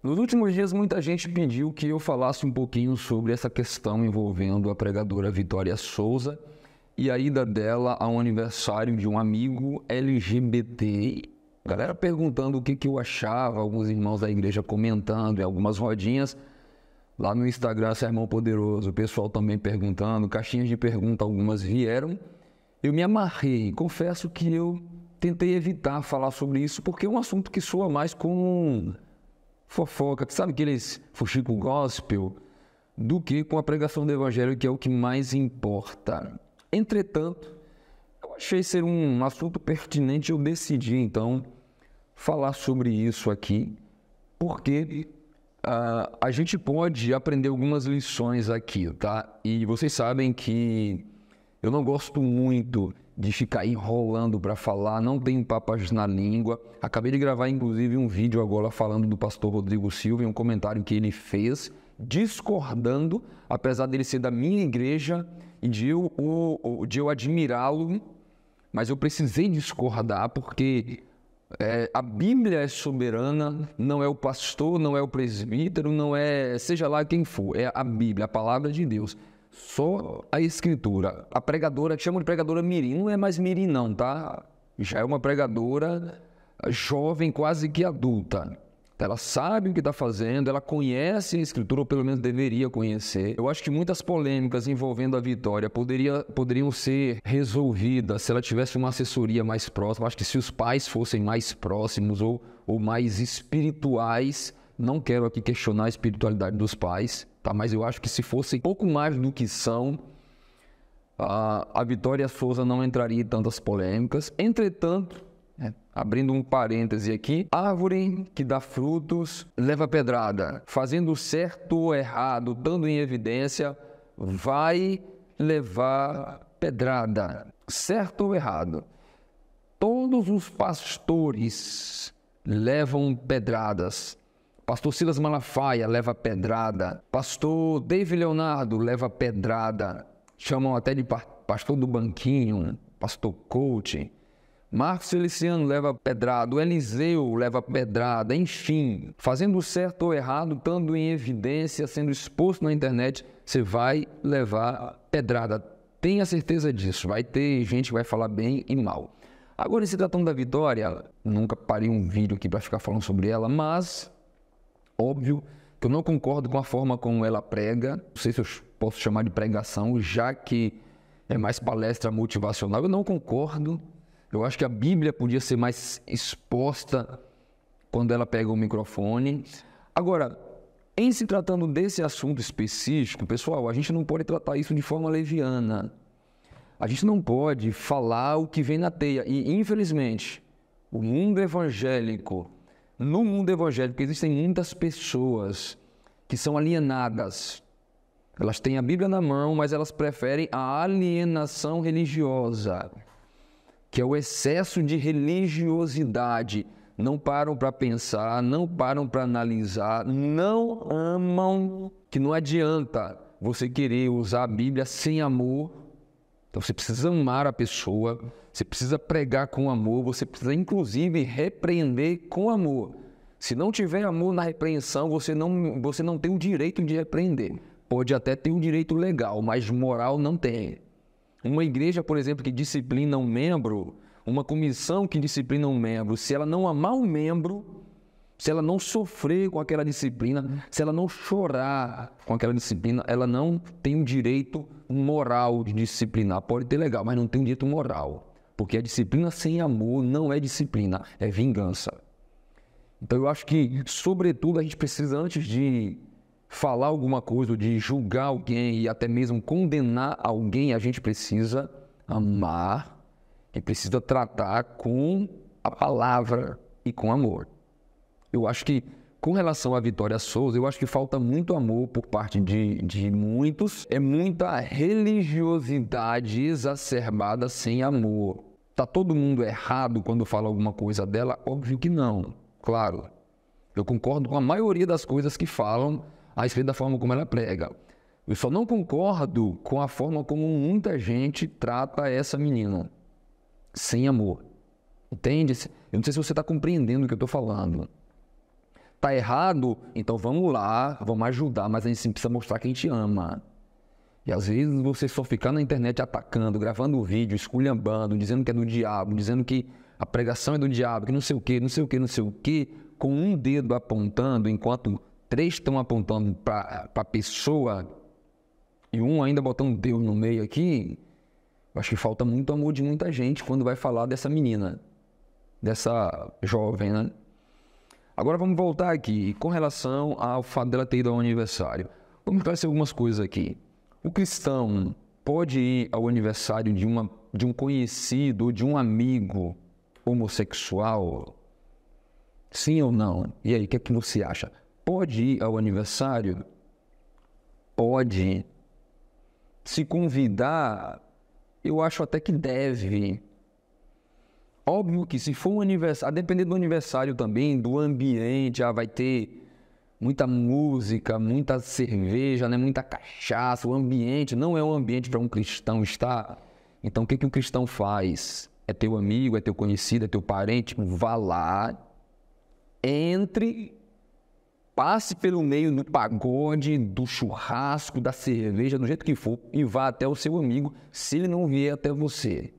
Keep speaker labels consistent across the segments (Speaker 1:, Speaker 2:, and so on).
Speaker 1: Nos últimos dias, muita gente pediu que eu falasse um pouquinho sobre essa questão envolvendo a pregadora Vitória Souza e a ida dela ao aniversário de um amigo LGBT. Galera perguntando o que eu achava, alguns irmãos da igreja comentando em algumas rodinhas. Lá no Instagram, Sermão Poderoso, o pessoal também perguntando, caixinhas de pergunta, algumas vieram. Eu me amarrei, confesso que eu tentei evitar falar sobre isso, porque é um assunto que soa mais como fofoca, sabe aqueles fuxico gospel, do que com a pregação do evangelho, que é o que mais importa. Entretanto, eu achei ser um assunto pertinente, eu decidi então falar sobre isso aqui, porque a gente pode aprender algumas lições aqui, tá? E vocês sabem que eu não gosto muito de ficar enrolando para falar, não tenho papas na língua. Acabei de gravar, inclusive, um vídeo agora falando do pastor Rodrigo Silva e um comentário que ele fez, discordando, apesar dele ser da minha igreja e de eu admirá-lo, mas eu precisei discordar porque a Bíblia é soberana, não é o pastor, não é o presbítero, não é seja lá quem for, é a Bíblia, a palavra de Deus. Só a Escritura. A pregadora, que chamam de pregadora mirim, não é mais mirim não, tá? Já é uma pregadora jovem, quase que adulta. Ela sabe o que está fazendo, ela conhece a Escritura, ou pelo menos deveria conhecer. Eu acho que muitas polêmicas envolvendo a Vitória poderiam ser resolvidas se ela tivesse uma assessoria mais próxima. Eu acho que se os pais fossem mais próximos ou mais espirituais, não quero aqui questionar a espiritualidade dos pais, tá? Mas eu acho que se fossem pouco mais do que são, a Vitória Souza não entraria em tantas polêmicas. Entretanto, abrindo um parêntese aqui, árvore que dá frutos leva pedrada. Fazendo certo ou errado, dando em evidência, vai levar pedrada. Certo ou errado. Todos os pastores levam pedradas. Pastor Silas Malafaia leva pedrada. Pastor David Leonardo leva pedrada. Chamam até de pastor do banquinho, pastor coach. Marcos Feliciano leva pedrada, o Eliseu leva pedrada, enfim. Fazendo certo ou errado, estando em evidência, sendo exposto na internet, você vai levar pedrada. Tenha certeza disso, vai ter gente que vai falar bem e mal. Agora, se tratando da Vitória, nunca parei um vídeo aqui para ficar falando sobre ela, mas óbvio que eu não concordo com a forma como ela prega. Não sei se eu posso chamar de pregação, já que é mais palestra motivacional. Eu não concordo. Eu acho que a Bíblia podia ser mais exposta quando ela pega o microfone. Agora, em se tratando desse assunto específico, pessoal, a gente não pode tratar isso de forma leviana. A gente não pode falar o que vem na teia. E, infelizmente, no mundo evangélico existem muitas pessoas que são alienadas. Elas têm a Bíblia na mão, mas elas preferem a alienação religiosa, que é o excesso de religiosidade. Não param para pensar, não param para analisar, não amam, que não adianta você querer usar a Bíblia sem amor. Então você precisa amar a pessoa, você precisa pregar com amor, você precisa inclusive repreender com amor. Se não tiver amor na repreensão, você não tem o direito de repreender. Pode até ter um direito legal, mas moral não tem. Uma igreja, por exemplo, que disciplina um membro, uma comissão que disciplina um membro, se ela não amar um membro, se ela não sofrer com aquela disciplina, se ela não chorar com aquela disciplina, ela não tem o direito moral de disciplinar. Pode ter legal, mas não tem o direito moral. Porque a disciplina sem amor não é disciplina, é vingança. Então eu acho que, sobretudo, a gente precisa, antes de falar alguma coisa, de julgar alguém e até mesmo condenar alguém, a gente precisa amar e precisa tratar com a palavra e com amor. Eu acho que, com relação à Vitória Souza, eu acho que falta muito amor por parte de muitos. É muita religiosidade exacerbada sem amor. Tá todo mundo errado quando fala alguma coisa dela? Óbvio que não, claro. Eu concordo com a maioria das coisas que falam a respeito da forma como ela prega. Eu só não concordo com a forma como muita gente trata essa menina. Sem amor. Entende? Eu não sei se você está compreendendo o que eu estou falando. tá errado, então vamos lá, vamos ajudar, mas a gente precisa mostrar que a gente ama. E às vezes você só ficar na internet atacando, gravando vídeo, esculhambando, dizendo que é do diabo, dizendo que a pregação é do diabo, que não sei o quê, não sei o quê, não sei o quê, com um dedo apontando, enquanto 3 estão apontando para a pessoa e um ainda botando Deus no meio aqui. Eu acho que falta muito amor de muita gente quando vai falar dessa menina, dessa jovem, né? Agora vamos voltar aqui, com relação ao fato dela ter ido ao aniversário. Vamos esclarecer algumas coisas aqui. O cristão pode ir ao aniversário de um conhecido, de um amigo homossexual? Sim ou não? E aí, o que é que você acha? Pode ir ao aniversário? Pode. Se convidar, eu acho até que deve. Óbvio que se for um aniversário, a depender do aniversário também, do ambiente, vai ter muita música, muita cerveja, né? Muita cachaça. O ambiente não é um ambiente para um cristão estar. Então, o que que o cristão faz? É teu amigo, é teu conhecido, é teu parente? Vá lá, entre, passe pelo meio do pagode, do churrasco, da cerveja, do jeito que for, e vá até o seu amigo, se ele não vier até você.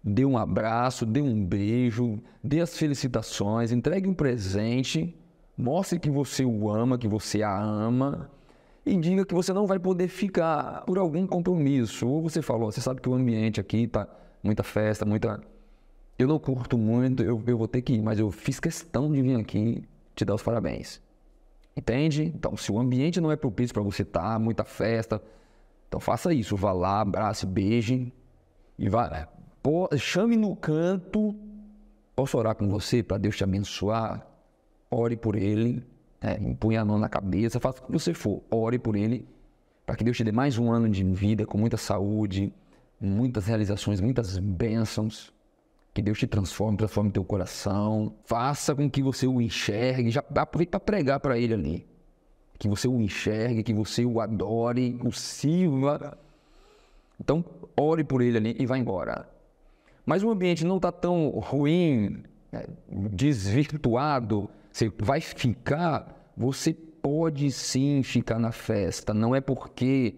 Speaker 1: Dê um abraço, dê um beijo, dê as felicitações, entregue um presente, mostre que você o ama, que você a ama, e diga que você não vai poder ficar por algum compromisso. Ou você falou, você sabe que o ambiente aqui tá muita festa, muita... Eu não curto muito, eu vou ter que ir, mas eu fiz questão de vir aqui te dar os parabéns. Entende? Então, se o ambiente não é propício para você estar, muita festa, então faça isso. Vá lá, abrace, beije e vá. Chame no canto. Posso orar com você para Deus te abençoar? Ore por ele, impunha a mão na cabeça, faça o que você for. Ore por ele, para que Deus te dê mais um ano de vida com muita saúde, muitas realizações, muitas bênçãos. Que Deus te transforme teu coração. Faça com que você o enxergue. Já aproveita para pregar para ele ali. Que você o enxergue, que você o adore, o sirva. Então, ore por ele ali e vá embora. Mas o ambiente não está tão ruim, desvirtuado. Você vai ficar, você pode sim ficar na festa. Não é porque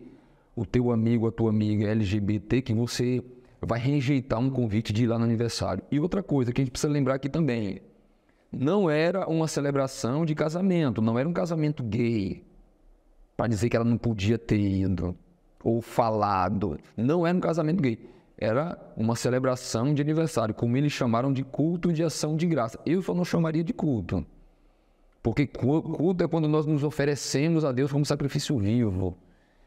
Speaker 1: o teu amigo, a tua amiga é LGBT que você vai rejeitar um convite de ir lá no aniversário. E outra coisa que a gente precisa lembrar aqui também, não era uma celebração de casamento, não era um casamento gay, para dizer que ela não podia ter ido, ou falado. Não era um casamento gay, era uma celebração de aniversário, como eles chamaram de culto de ação de graça. Eu só não chamaria de culto, porque culto é quando nós nos oferecemos a Deus como sacrifício vivo,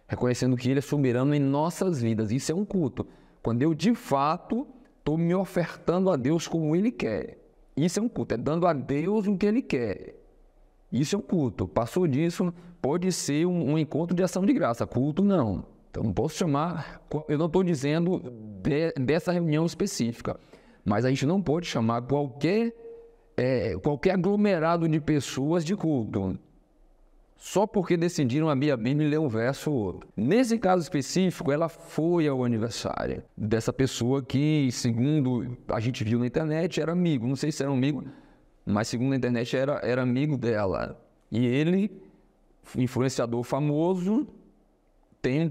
Speaker 1: reconhecendo que Ele é soberano em nossas vidas. Isso é um culto. Quando eu, de fato, estou me ofertando a Deus como Ele quer. Isso é um culto, é dando a Deus o que Ele quer. Isso é um culto. Passou disso, pode ser um encontro de ação de graça. Culto, não. Então, não posso chamar... Eu não estou dizendo dessa reunião específica. Mas a gente não pode chamar qualquer aglomerado de pessoas de culto. Só porque decidiram abrir a Bíblia e ler um verso ou outro. Nesse caso específico, ela foi ao aniversário dessa pessoa que, segundo a gente viu na internet, era amigo. Não sei se era amigo, mas segundo a internet era amigo dela. E ele, influenciador famoso, tem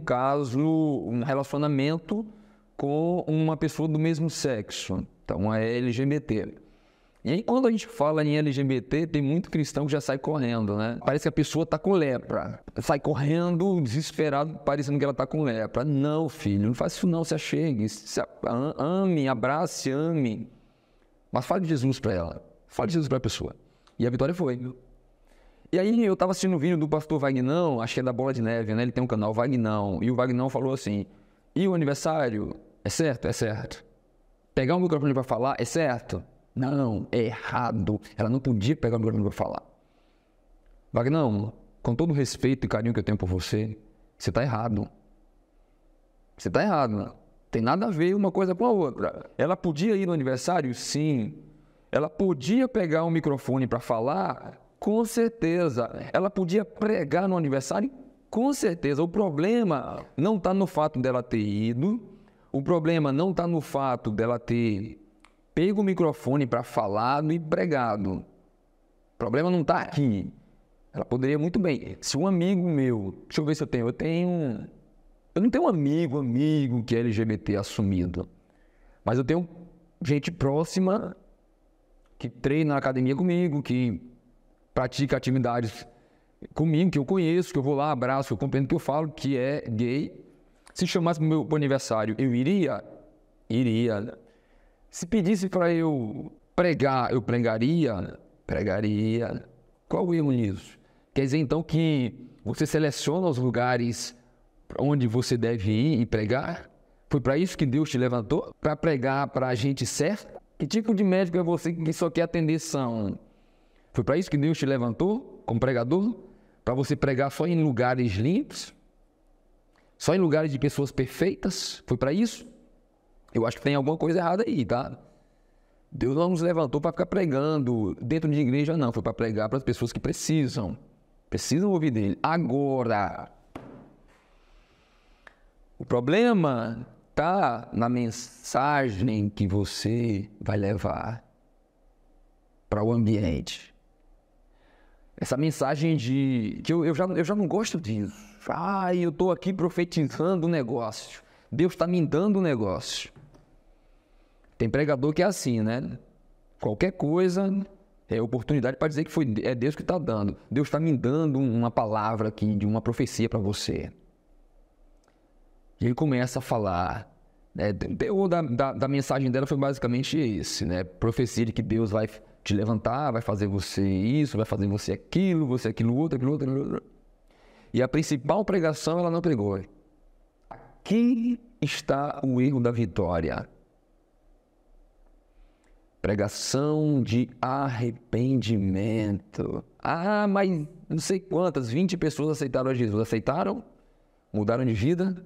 Speaker 1: um relacionamento com uma pessoa do mesmo sexo. Então é LGBT. E aí, quando a gente fala em LGBT, tem muito cristão que já sai correndo, né? Parece que a pessoa está com lepra. Sai correndo, desesperado, parecendo que ela está com lepra. Não, filho, não faz isso não, se achegue. Ame, abrace, ame. Mas fale de Jesus para ela. Fale de Jesus para a pessoa. E a Vitória foi. E aí, eu estava assistindo o vídeo do pastor Vagnão, acho que é da Bola de Neve, né? Ele tem um canal, Vagnão. E o Vagnão falou assim, e o aniversário? É certo? É certo. Pegar o microfone para falar? É certo? Não, é errado. Ela não podia pegar o microfone para falar. Vagnão, com todo o respeito e carinho que eu tenho por você, você está errado. Você está errado, né? Tem nada a ver uma coisa com a outra. Ela podia ir no aniversário? Sim. Ela podia pegar o microfone para falar? Com certeza. Ela podia pregar no aniversário? Com certeza. O problema não está no fato dela ter ido. O problema não está no fato dela ter pego o microfone para falar e pregado. problema não está aqui. Ela poderia muito bem. Se um amigo meu... Deixa eu ver se eu tenho. Eu não tenho um amigo que é LGBT assumido. Mas eu tenho gente próxima que treina na academia comigo, que pratica atividades comigo, que eu conheço, que eu vou lá, abraço, que eu compreendo, que eu falo que é gay. Se chamasse pro meu aniversário, eu iria? Iria. Se pedisse para eu pregar, eu pregaria? Pregaria. Qual o erro nisso? Quer dizer, então, que você seleciona os lugares onde você deve ir e pregar? Foi para isso que Deus te levantou? Para pregar para a gente certa? Que tipo de médico é você que só quer atender são? Foi para isso que Deus te levantou como pregador? Para você pregar só em lugares limpos? Só em lugares de pessoas perfeitas? Foi para isso? Eu acho que tem alguma coisa errada aí, tá? Deus não nos levantou para ficar pregando dentro de igreja, não. Foi para pregar para as pessoas que precisam ouvir dele. Agora, o problema está na mensagem que você vai levar para o ambiente. Essa mensagem que eu já não gosto disso. Eu estou aqui profetizando um negócio. Deus está me dando um negócio. Tem pregador que é assim, né? Qualquer coisa é oportunidade para dizer que é Deus que está dando. Deus está me dando uma palavra aqui, de uma profecia para você. E ele começa a falar. O teor da mensagem dela foi basicamente esse, né? Profecia de que Deus vai te levantar, vai fazer você isso, vai fazer você aquilo outro, aquilo outro. E a principal pregação ela não pregou. Aqui está o erro da vitória. Pregação de arrependimento. Mas não sei quantas, 20 pessoas aceitaram a Jesus. Aceitaram? Mudaram de vida?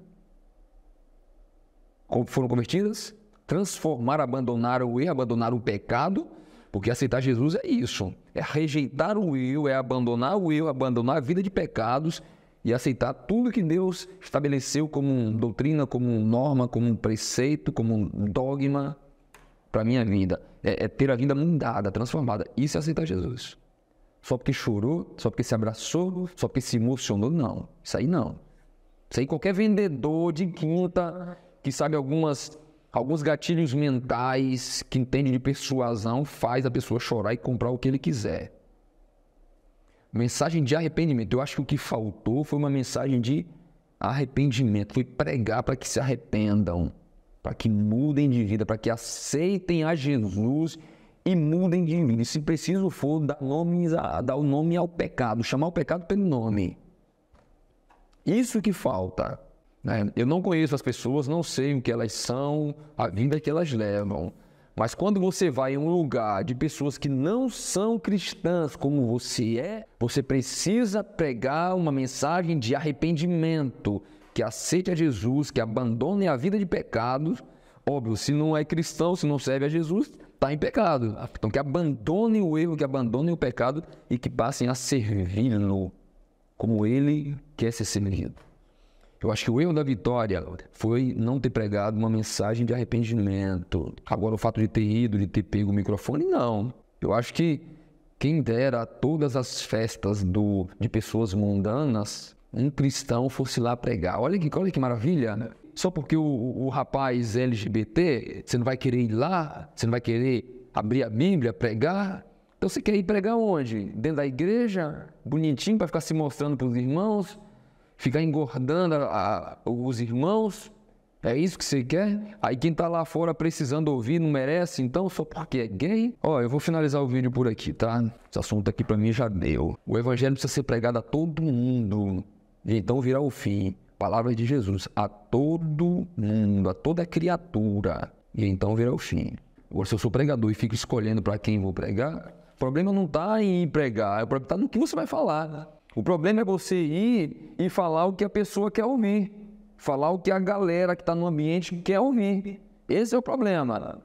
Speaker 1: Foram convertidas? Transformaram, abandonaram o erro, abandonaram o pecado? Porque aceitar Jesus é isso. É rejeitar o eu, é abandonar o eu, abandonar a vida de pecados e aceitar tudo que Deus estabeleceu como doutrina, como norma, como preceito, como dogma para a minha vida. É ter a vida mudada, transformada. Isso é aceitar Jesus. Só porque chorou, só porque se abraçou, só porque se emocionou, não. Isso aí não. Isso aí qualquer vendedor de quinta que sabe alguns gatilhos mentais, que entende de persuasão, faz a pessoa chorar e comprar o que ele quiser. Mensagem de arrependimento. Eu acho que o que faltou foi uma mensagem de arrependimento. Foi pregar para que se arrependam, para que mudem de vida, para que aceitem a Jesus e mudem de vida. E se preciso for, dar o nome ao pecado, chamar o pecado pelo nome. Isso que falta. Eu não conheço as pessoas, não sei o que elas são, a vida que elas levam. Mas quando você vai em um lugar de pessoas que não são cristãs como você é, você precisa pregar uma mensagem de arrependimento, que aceite a Jesus, que abandone a vida de pecados. Óbvio, se não é cristão, se não serve a Jesus, está em pecado. Então que abandone o erro, que abandone o pecado e que passem a servi-lo como ele quer ser servido. Eu acho que o erro da vitória foi não ter pregado uma mensagem de arrependimento. Agora, o fato de ter ido, de ter pego o microfone, não. Eu acho que quem dera a todas as festas de pessoas mundanas, um cristão fosse lá pregar. Olha que maravilha. Só porque o rapaz LGBT, você não vai querer ir lá? Você não vai querer abrir a Bíblia, pregar? Então você quer ir pregar onde? Dentro da igreja? Bonitinho, para ficar se mostrando para os irmãos? Ficar engordando os irmãos? É isso que você quer? Aí quem está lá fora precisando ouvir não merece, então, só porque é gay? Eu vou finalizar o vídeo por aqui, tá? Esse assunto aqui para mim já deu. O evangelho precisa ser pregado a todo mundo. E então virá o fim. Palavra de Jesus. A todo mundo, a toda criatura. E então virá o fim. Agora, se eu sou pregador e fico escolhendo para quem vou pregar, o problema não está em pregar, o problema está no que você vai falar, né? O problema é você ir e falar o que a pessoa quer ouvir. Falar o que a galera que está no ambiente quer ouvir. Esse é o problema.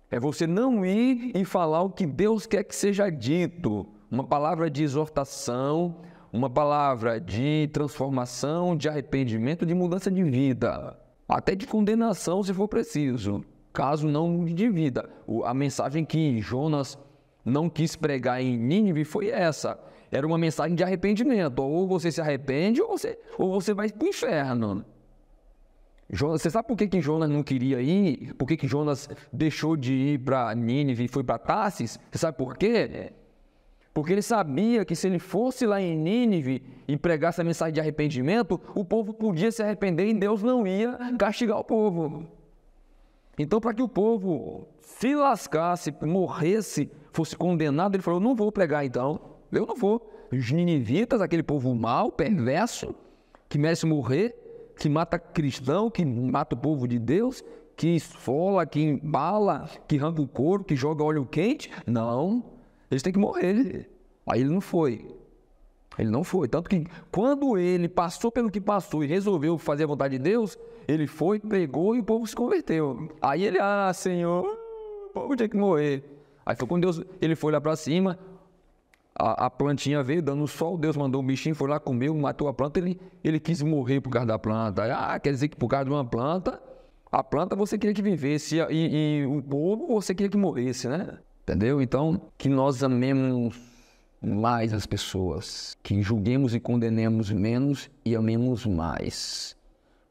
Speaker 1: É você não ir e falar o que Deus quer que seja dito. Uma palavra de exortação, uma palavra de transformação, de arrependimento, de mudança de vida. Até de condenação, se for preciso. Caso não mude de vida. A mensagem que Jonas não quis pregar em Nínive foi essa. Era uma mensagem de arrependimento. Ou você se arrepende ou você vai para o inferno. Você sabe por que Jonas não queria ir? Por que Jonas deixou de ir para Nínive e foi para Tarsis? Você sabe por quê? Porque ele sabia que se ele fosse lá em Nínive e pregasse a mensagem de arrependimento, o povo podia se arrepender e Deus não ia castigar o povo. Então, para que o povo se lascasse, morresse, fosse condenado, ele falou, não vou pregar então, eu não vou. Os ninivitas, aquele povo mau, perverso, que merece morrer, que mata cristão, que mata o povo de Deus, que esfola, que embala, que arranca o couro, que joga óleo quente. Não, eles têm que morrer. Aí ele não foi. Ele não foi. Tanto que quando ele passou pelo que passou e resolveu fazer a vontade de Deus, ele foi, pregou e o povo se converteu. Aí ele, Senhor, o povo tinha que morrer. Aí foi quando Deus, ele foi lá para cima, a plantinha veio dando sol, Deus mandou um bichinho, foi lá, comeu, matou a planta, ele quis morrer por causa da planta. Quer dizer que por causa de uma planta, a planta você queria que vivesse e o povo você queria que morresse, né? Entendeu? Então, que nós amemos mais as pessoas, que julguemos e condenemos menos e amemos mais.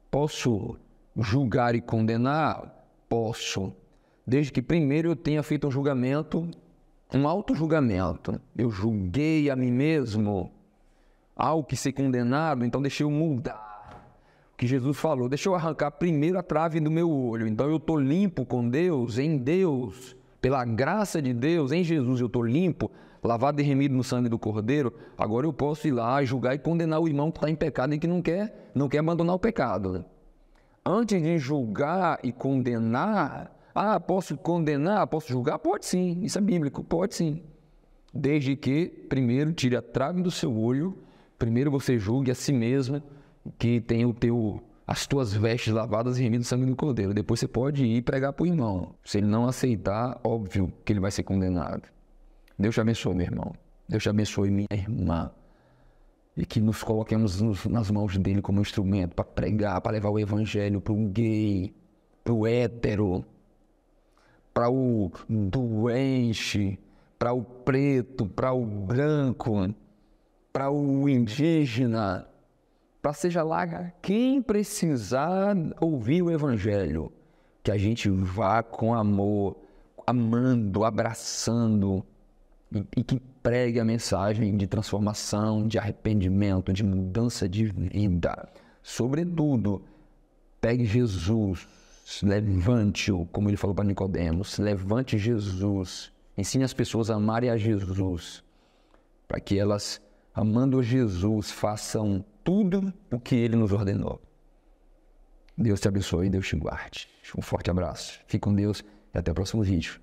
Speaker 1: Posso julgar e condenar? Posso, desde que primeiro eu tenha feito um julgamento, um auto-julgamento. Eu julguei a mim mesmo, ao que ser condenado, então deixa eu mudar. O que Jesus falou, deixa eu arrancar primeiro a trave do meu olho. Então eu estou limpo com Deus, em Deus, pela graça de Deus, em Jesus eu estou limpo, lavado e remido no sangue do Cordeiro. Agora eu posso ir lá, julgar e condenar o irmão que está em pecado e que não quer abandonar o pecado. Antes de julgar e condenar, posso condenar, posso julgar? Pode sim, isso é bíblico, pode sim. Desde que, primeiro, tire a trave do seu olho, primeiro você julgue a si mesmo, que tem as tuas vestes lavadas e remidas no sangue do Cordeiro. Depois você pode ir pregar para o irmão. Se ele não aceitar, óbvio que ele vai ser condenado. Deus te abençoe, meu irmão. Deus te abençoe, minha irmã. E que nos coloquemos nas mãos dele como instrumento para pregar, para levar o evangelho para o gay, para o hétero, para o doente, para o preto, para o branco, para o indígena, para seja lá quem precisar ouvir o evangelho, que a gente vá com amor, amando, abraçando, e que pregue a mensagem de transformação, de arrependimento, de mudança de vida. Sobretudo, pegue Jesus, levante-o, como ele falou para Nicodemos, levante Jesus, ensine as pessoas a amarem a Jesus, para que elas, amando Jesus, façam tudo o que ele nos ordenou. Deus te abençoe e Deus te guarde. Um forte abraço. Fique com Deus e até o próximo vídeo.